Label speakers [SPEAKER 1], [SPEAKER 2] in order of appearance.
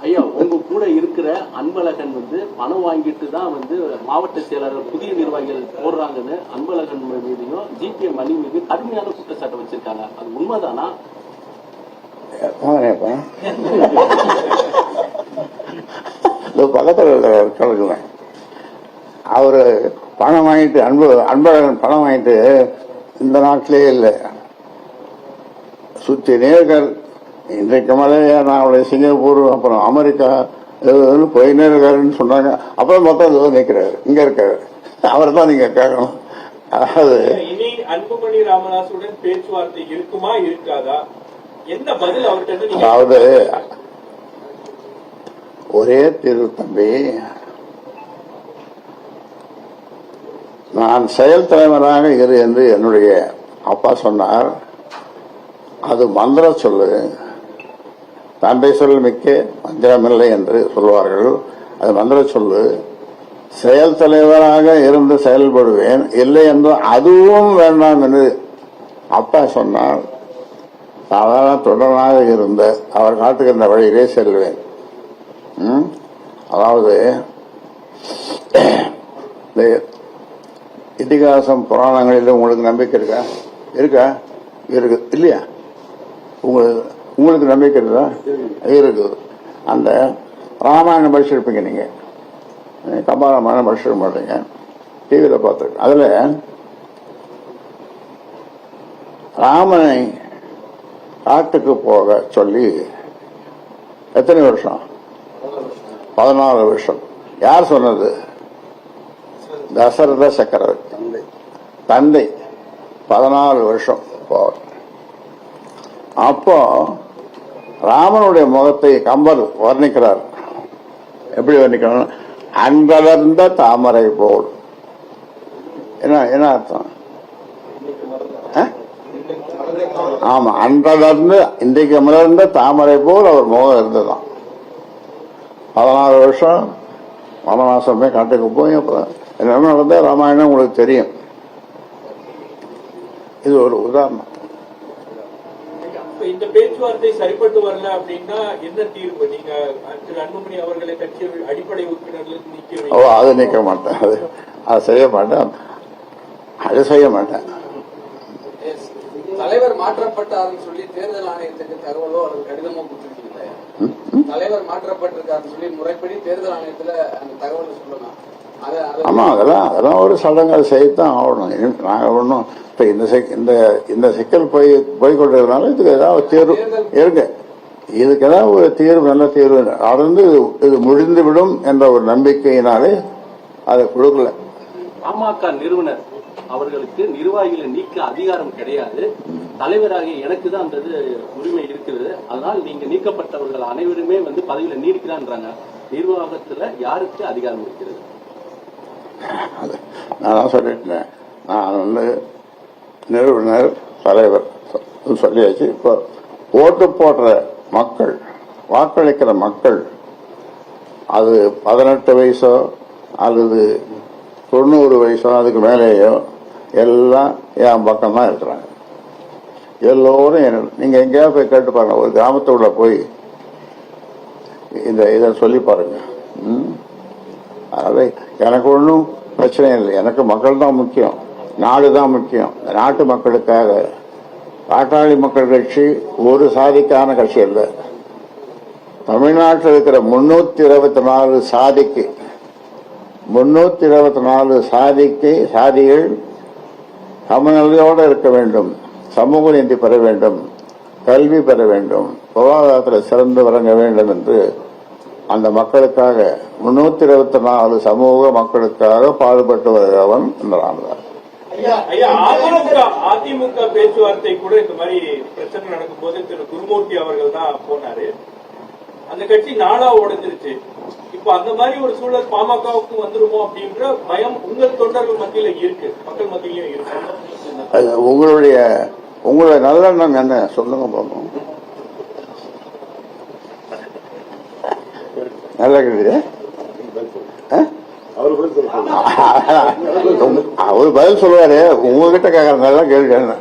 [SPEAKER 1] ஐயா, உங்க கூட இருக்கிற அன்பழகன் பணம் வாங்கிட்டு தான் மாவட்ட செயலாளர் புதிய நிர்வாகிகள் போடுறாங்கன்னு அன்பழகன் மீதையும் ஜிபிஎம் மணி மீது கடுமையான குற்றச்சாட்டை வச்சிருக்காங்க. அது உண்மைதானா?
[SPEAKER 2] பக்கத்தில் அவரு பணம் வாங்கிட்டு அன்பழகன் பணம் வாங்கிட்டு இந்த நாட்டிலே இல்லை, சுத்தி நேர்கள் இன்றைக்கு மலையாள சிங்கப்பூர் அப்புறம் அமெரிக்கா போயினே இருக்காருன்னு சொன்னாங்க. அப்புறம் மொத்தம் நிற்கிறாரு, இங்க இருக்காரு. அவர் தான் நீங்க கேட்கணும். அதாவது
[SPEAKER 3] இனி அன்புமணி ராமதாசுடன் பேச்சுவார்த்தை இருக்குமா இருக்காதா, என்ன பதில் அவர்கிட்ட?
[SPEAKER 2] அதாவது ஒரே தீர்வு தம்பி, நான் செயல் தலைவராக இரு என்று என்னுடைய அப்பா சொன்னார். அது மந்திர சொல்லு, தந்தை சொல் மிக்க மந்திரமில்லை என்று சொல்வார்கள். அது மந்திர சொல்லு. செயல் தலைவராக இருந்து செயல்படுவேன், இல்லை என்று அதுவும் வேண்டாம் என்று அப்பா சொன்னார். சாதாரண தொடராக இருந்த அவர் காட்டுகின்ற வழியிலே செல்வேன். அதாவது இதிகாசம் புராணங்களில் உங்களுக்கு நம்பிக்கை இருக்கா? இருக்கு இல்லையா? உங்களுக்கு நம்பிக்கை இருக்கா? இருக்குது. அந்த ராமாயணம் படிச்சிருப்பீங்க, நீங்க கம்பராமாயணம் படிச்சிருக்க மாட்டீங்க, டிவியில பார்த்துருக்கேன். அதுல ராமனை காட்டுக்கு போக சொல்லி எத்தனை வருஷம்? 14 வருஷம். யார் சொன்னது? தசரத சக்கரவர்த்தி தந்தை 14 வருஷம் போவார். அப்போ ராமனுடைய முகத்தை கம்பர் வர்ணிக்கிறார். எப்படி வர்ணிக்கிறார்? அன்பலர்ந்த தாமரை போல். என்ன அர்த்தம்? ஆமா, அன்பலர்ந்து இன்றைக்கு மலர்ந்த தாமரை போல் அவர் முகம் இருந்ததுதான். 14 வருஷம் வனவாசமே காட்டுக்கு போய் அப்புறம் என்ன நடந்த ராமாயணம் உங்களுக்கு தெரியும். இது ஒரு உதாரணம்.
[SPEAKER 3] இந்த பேச்சுவார்த்தை சரிப்பட்டு வரல அப்படின்னா என்ன தீர்வு? நீங்க அன்புமணி அவர்களை கட்சி அடிப்படை உறுப்பினர்களுக்கு நீக்க?
[SPEAKER 2] அது நீக்க மாட்டேன், அது செய்ய மாட்டேன், அது செய்ய மாட்டேன்.
[SPEAKER 4] தலைவர் மாற்றப்பட்டாருன்னு சொல்லி தேர்தல் ஆணையத்துக்கு தகவலோ அல்லது கடிதமோ கொடுத்திருக்கீங்களா? தலைவர் மாற்றப்பட்டிருக்காருன்னு சொல்லி முறைப்படி தேர்தல் ஆணையத்துல அந்த தகவல் சொல்லலாம்.
[SPEAKER 2] ஆமா, அதெல்லாம் ஒரு சடங்கு, அதை செய்யத்தான் ஆகணும். நாங்க ஒன்றும் இப்ப இந்த சிக்கல் போய்கொண்டிருந்தாலும் இதுக்கு ஏதாவது தீர்வு இருக்கு. இதுக்கு ஏதாவது ஒரு தீர்வு, நல்ல தீர்வு நடந்து இது முடிந்துவிடும் என்ற ஒரு நம்பிக்கையினாலே அதை கொடுக்கல.
[SPEAKER 1] பாமக நிறுவனர் அவர்களுக்கு நிர்வாகிகளை நீக்க அதிகாரம் கிடையாது, தலைவராகிய எனக்கு தான் அந்த உரிமை இருக்கிறது. அதனால் நீங்க நீக்கப்பட்டவர்கள் அனைவருமே பதவியில நீடிக்கிறான்றாங்க. நிர்வாகத்துல யாருக்கு அதிகாரம் இருக்கிறது?
[SPEAKER 2] நான் சொல்லிட்டேன். நான் நிறுவனர் தலைவர் சொல்லியாச்சு. இப்போ ஓட்டு போடுற மக்கள், வாக்களிக்கிற மக்கள், அது 18 வயசோ அல்லது 90 வயசோ அதுக்கு மேலேயோ எல்லாம் என் பக்கம் தான் இருக்கிறாங்க. எல்லோரும் நீங்க எங்கேயா போய் கேட்டு பாருங்க, ஒரு கிராமத்துக்குள்ள போய் இதை சொல்லி பாருங்க. அதாவது எனக்கு ஒன்றும் பிரச்சனை இல்லை, எனக்கு மக்கள் தான் முக்கியம், நாடு தான் முக்கியம். நாட்டு மக்களுக்காக பாட்டாளி மக்கள் கட்சி ஒரு சாதிக்கான கட்சி இல்லை. தமிழ்நாட்டில் இருக்கிற 324 சாதிக்கு 324 சாதிகள் சமநிலையோடு இருக்க வேண்டும், சமூக நீதி பெற வேண்டும், கல்வி பெற வேண்டும், பொருளாதாரத்தில் சிறந்து விளங்க வேண்டும் என்று அந்த மக்களுக்காக 324 சமூக மக்களுக்காக பாடுபட்டு வருகிறவன் என்றான்.
[SPEAKER 3] அதிமுக பேச்சுவார்த்தை கூட இந்த மாதிரி பிரச்சனை நடக்கும் போது திரு குருமூர்த்தி அவர்கள் தான் போனாரு. அந்த கட்சி நாளா உடைஞ்சிருச்சு. இப்ப அந்த மாதிரி ஒரு சூழல் பாமகவுக்கு வந்துருமோ அப்படின்ற பயம் உங்கள் தொண்டர்கள் மத்தியில இருக்கு, மக்கள் மத்தியிலும் இருக்கு.
[SPEAKER 2] உங்களுடைய நல்லெண்ணம் என்ன சொல்லுங்க பார்ப்போம். நல்ல கேள்வி. அவரு பதில் சொல்லுவாரு, உங்ககிட்ட கேட்கற நல்ல கேள்வி என்ன?